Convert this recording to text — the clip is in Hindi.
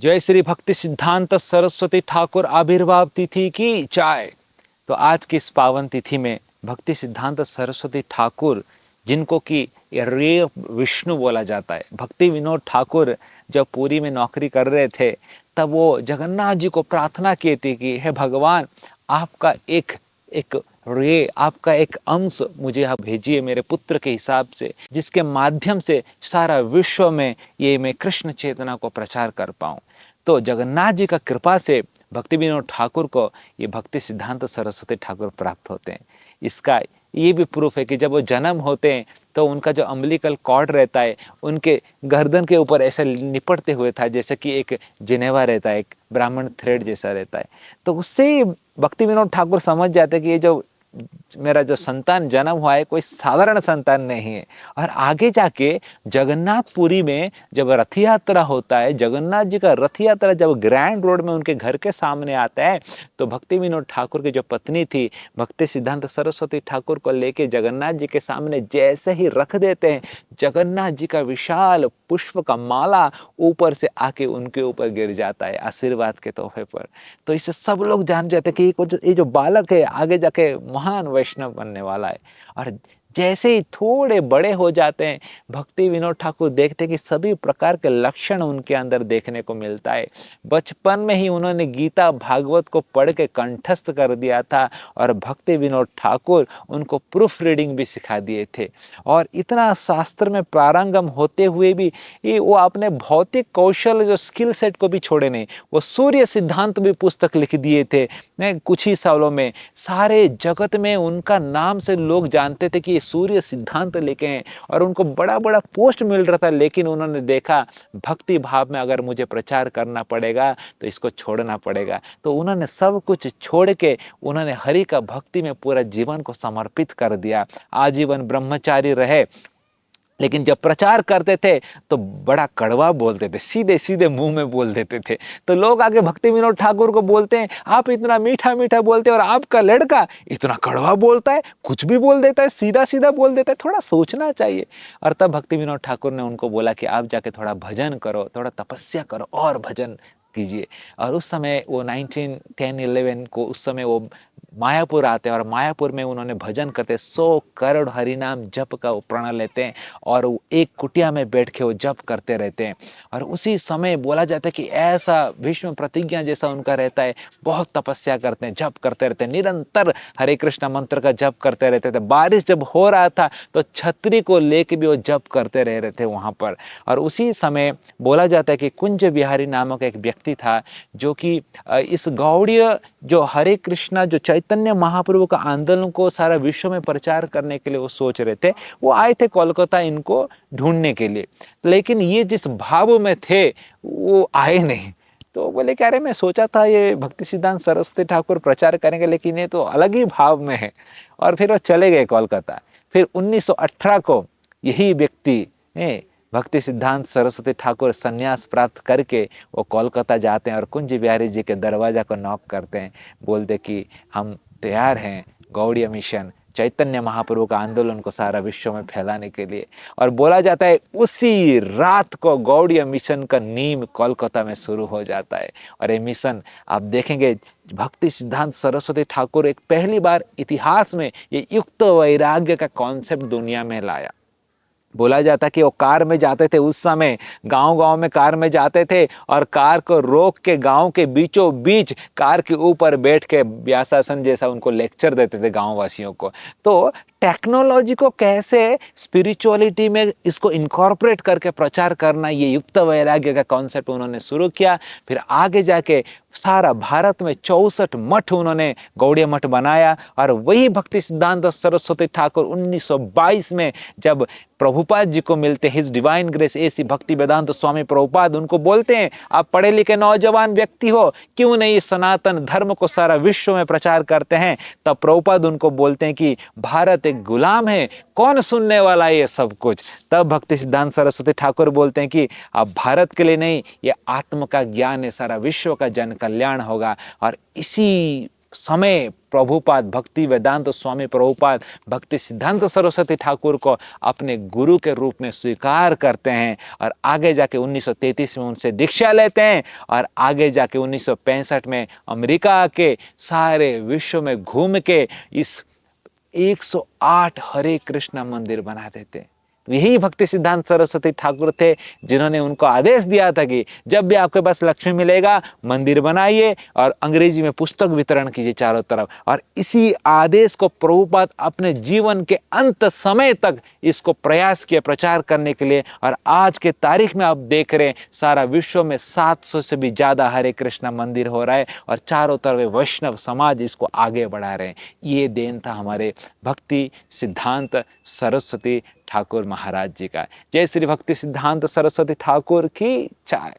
जय श्री भक्ति सिद्धांत सरस्वती ठाकुर आविर्भाव तिथि की जय। तो आज की इस पावन तिथि में भक्ति सिद्धांत सरस्वती ठाकुर, जिनको कि रे विष्णु बोला जाता है, भक्ति विनोद ठाकुर जब पुरी में नौकरी कर रहे थे तब वो जगन्नाथ जी को प्रार्थना की थी कि हे भगवान, आपका एक एक रे, आपका एक अंश मुझे आप भेजिए मेरे पुत्र के हिसाब से, जिसके माध्यम से सारा विश्व में ये मैं कृष्ण चेतना को प्रचार कर पाऊं। तो जगन्नाथ जी का कृपा से भक्ति विनोद ठाकुर को ये भक्ति सिद्धांत सरस्वती ठाकुर प्राप्त होते हैं। इसका ये भी प्रूफ है कि जब वो जन्म होते हैं तो उनका जो अम्बिलिकल कॉर्ड रहता है उनके गर्दन के ऊपर ऐसे निपटते हुए था, जैसे कि एक जिनेवा रहता है, एक ब्राह्मण थ्रेड जैसा रहता है। तो उससे ही भक्ति विनोद ठाकुर समझ जाते कि ये जो मेरा जो संतान जन्म हुआ है कोई साधारण संतान नहीं है। और आगे जाके जगन्नाथपुरी में जब रथ यात्रा होता है, जगन्नाथ जी का रथ यात्रा जब ग्रैंड रोड में उनके घर के सामने आता है, तो भक्ति विनोद ठाकुर की जो पत्नी थी भक्ति सिद्धांत सरस्वती ठाकुर को लेके जगन्नाथ जी के सामने जैसे ही रख देते हैं, जगन्नाथ जी का विशाल पुष्प का माला ऊपर से आके उनके ऊपर गिर जाता है आशीर्वाद के तोहफे पर। तो इससे सब लोग जान जाते हैं कि ये जो बालक है आगे जाके महान वैष्णव बनने वाला है। और जैसे ही थोड़े बड़े हो जाते हैं, भक्ति विनोद ठाकुर देखते हैं कि सभी प्रकार के लक्षण उनके अंदर देखने को मिलता है। बचपन में ही उन्होंने गीता भागवत को पढ़ के कंठस्थ कर दिया था और भक्ति विनोद ठाकुर उनको प्रूफ रीडिंग भी सिखा दिए थे। और इतना शास्त्र में पारंगम होते हुए भी वो अपने भौतिक कौशल जो स्किल सेट को भी छोड़े नहीं, वो सूर्य सिद्धांत भी पुस्तक लिख दिए थे कुछ ही सालों में। सारे जगत में उनका नाम से लोग जानते थे कि ये सूर्य सिद्धांत लेके हैं और उनको बड़ा बड़ा पोस्ट मिल रहा था, लेकिन उन्होंने देखा भक्ति भाव में अगर मुझे प्रचार करना पड़ेगा तो इसको छोड़ना पड़ेगा। तो उन्होंने सब कुछ छोड़ के उन्होंने हरि का भक्ति में पूरा जीवन को समर्पित कर दिया। आजीवन ब्रह्मचारी रहे, लेकिन जब प्रचार करते थे तो बड़ा कड़वा बोलते थे, सीधे सीधे मुंह में बोल देते थे। तो लोग आगे भक्ति विनोद ठाकुर को बोलते हैं, आप इतना मीठा मीठा बोलते हैं और आपका लड़का इतना कड़वा बोलता है, कुछ भी बोल देता है, सीधा सीधा बोल देता है, थोड़ा सोचना चाहिए। और तब भक्ति विनोद ठाकुर ने उनको बोला कि आप जाके थोड़ा भजन करो, थोड़ा तपस्या करो और भजन कीजिए। और उस समय वो 1910-11 को उस समय वो मायापुर आते हैं और मायापुर में उन्होंने भजन करते 100 करोड़ हरिनाम जप का प्रण लेते हैं और वो एक कुटिया में बैठ के वो जप करते रहते हैं। और उसी समय बोला जाता है कि ऐसा भीष्म प्रतिज्ञा जैसा उनका रहता है, बहुत तपस्या करते हैं, जप करते रहते हैं, निरंतर हरे कृष्ण मंत्र का जप करते रहते थे। बारिश जब हो रहा था तो छतरी को लेके भी वो जप करते रह रहे थे वहां पर। और उसी समय बोला जाता है कि कुंज बिहारी नामक एक व्यक्ति था जो कि इस गौड़ीय जो हरे कृष्णा जो चैतन्य महाप्रभु का आंदोलन को सारा विश्व में प्रचार करने के लिए वो सोच रहे थे, वो आए थे कोलकाता इनको ढूंढने के लिए। लेकिन ये जिस भाव में थे वो आए नहीं। तो बोले कि अरे मैं सोचा था ये भक्ति सिद्धांत सरस्वती ठाकुर प्रचार करेंगे, लेकिन ये तो अलग ही भाव में है। और फिर वो चले गए कोलकाता। फिर 1918 को यही व्यक्ति भक्ति सिद्धांत सरस्वती ठाकुर संन्यास प्राप्त करके वो कोलकाता जाते हैं और कुंज बिहारी जी के दरवाजा को नॉक करते हैं, बोलते कि हम तैयार हैं गौड़ीय मिशन चैतन्य महाप्रभु का आंदोलन को सारा विश्व में फैलाने के लिए। और बोला जाता है उसी रात को गौड़ीय मिशन का नींव कोलकाता में शुरू हो जाता है। और ये मिशन आप देखेंगे भक्ति सिद्धांत सरस्वती ठाकुर एक पहली बार इतिहास में ये युक्त वैराग्य का कॉन्सेप्ट दुनिया में लाया। बोला जाता कि वो कार में जाते थे, उस समय गांव गांव में कार में जाते थे और कार को रोक के गांव के बीचों बीच कार के ऊपर बैठ के व्यासासन जैसा उनको लेक्चर देते थे गांव वासियों को। तो टेक्नोलॉजी को कैसे स्पिरिचुअलिटी में इसको इनकॉर्पोरेट करके प्रचार करना, ये युक्त वैराग्य का कॉन्सेप्ट उन्होंने शुरू किया। फिर आगे जाके सारा भारत में 64 मठ उन्होंने गौड़ीय मठ बनाया। और वही भक्ति सिद्धांत सरस्वती ठाकुर 1922 में जब प्रभुपाद जी को मिलते, हिज डिवाइन ग्रेस एसी भक्ति वेदांत स्वामी प्रभुपाद उनको बोलते हैं, आप पढ़े लिखे नौजवान व्यक्ति हो, क्यों नहीं सनातन धर्म को सारा विश्व में प्रचार करते हैं। तब प्रभुपाद उनको बोलते हैं कि भारत एक गुलाम है, कौन सुनने वाला है ये सब कुछ। तब भक्ति सिद्धांत सरस्वती ठाकुर बोलते हैं कि अब भारत के लिए नहीं, ये आत्म का ज्ञान है, सारा विश्व का जन कल्याण होगा। और इसी समय प्रभुपाद भक्ति वेदांत स्वामी प्रभुपाद भक्ति सिद्धांत सरस्वती ठाकुर को अपने गुरु के रूप में स्वीकार करते हैं और आगे जाके 1933 में उनसे दीक्षा लेते हैं और आगे जाके 1965 में अमेरिका के सारे विश्व में घूम के इस 108 हरे कृष्ण मंदिर बना देते। यही भक्ति सिद्धांत सरस्वती ठाकुर थे जिन्होंने उनको आदेश दिया था कि जब भी आपके पास लक्ष्मी मिलेगा मंदिर बनाइए और अंग्रेजी में पुस्तक वितरण कीजिए चारों तरफ। और इसी आदेश को प्रभुपाद अपने जीवन के अंत समय तक इसको प्रयास किया प्रचार करने के लिए। और आज के तारीख में आप देख रहे हैं सारा विश्व में 700 से भी ज्यादा हरे कृष्णा मंदिर हो रहा है और चारों तरफ वैष्णव समाज इसको आगे बढ़ा रहे हैं। ये देन था हमारे भक्ति सिद्धांत सरस्वती ठाकुर महाराज जी का। जय श्री भक्ति सिद्धांत सरस्वती ठाकुर की जय।